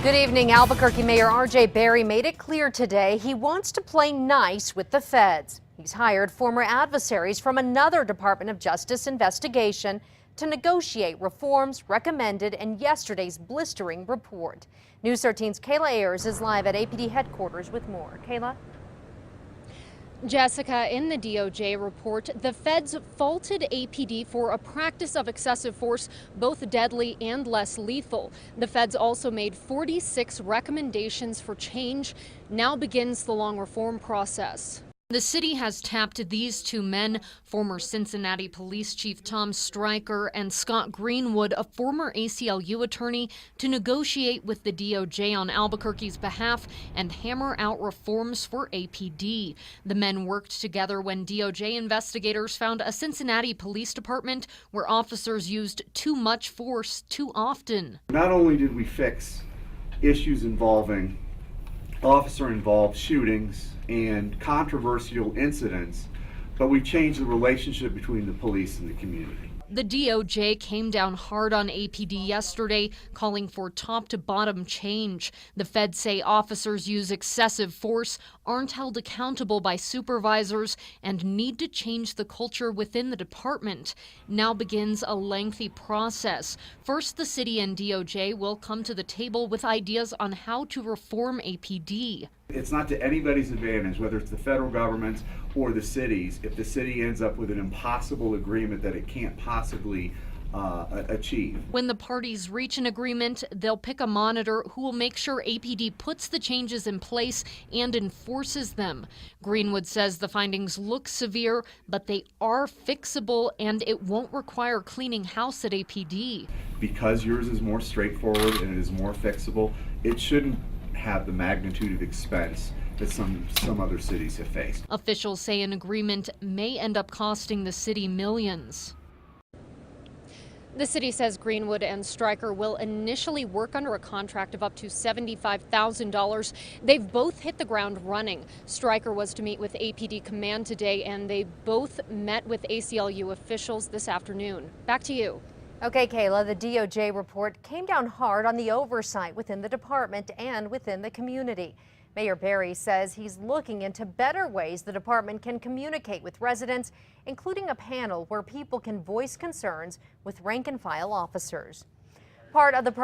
Good evening. Albuquerque Mayor R.J. Berry made it clear today he wants to play nice with the feds. He's hired former adversaries from another Department of Justice investigation to negotiate reforms recommended in yesterday's blistering report. News 13's Kayla Ayers is live at APD headquarters with more. Kayla? Jessica, in the DOJ report, the feds faulted APD for a practice of excessive force, both deadly and less lethal. The feds also made 46 recommendations for change. Now begins the long reform process. The city has tapped these two men, former Cincinnati Police Chief Tom Stryker and Scott Greenwood, a former ACLU attorney, to negotiate with the DOJ on Albuquerque's behalf and hammer out reforms for APD. The men worked together when DOJ investigators found a Cincinnati police department where officers used too much force too often. Not only did we fix issues involving officer-involved shootings and controversial incidents, but we changed the relationship between the police and the community. The DOJ came down hard on APD yesterday, calling for top-to-bottom change. The feds say officers use excessive force, aren't held accountable by supervisors, and need to change the culture within the department. Now begins a lengthy process. First, the city and DOJ will come to the table with ideas on how to reform APD. It's not to anybody's advantage, whether it's the federal government or the cities, if the city ends up with an impossible agreement that it can't possibly achieve. When the parties reach an agreement, they'll pick a monitor who will make sure APD puts the changes in place and enforces them. Greenwood says the findings look severe, but they are fixable and it won't require cleaning house at APD. Because yours is more straightforward and it is more fixable, it shouldn't have the magnitude of expense that some other cities have faced. Officials say an agreement may end up costing the city millions. The city says Greenwood and Stryker will initially work under a contract of up to $75,000. They've both hit the ground running. Stryker was to meet with APD Command today, and they both met with ACLU officials this afternoon. Back to you. Okay, Kayla, the DOJ report came down hard on the oversight within the department and within the community. Mayor Berry says he's looking into better ways the department can communicate with residents, including a panel where people can voice concerns with rank and file officers. Part of the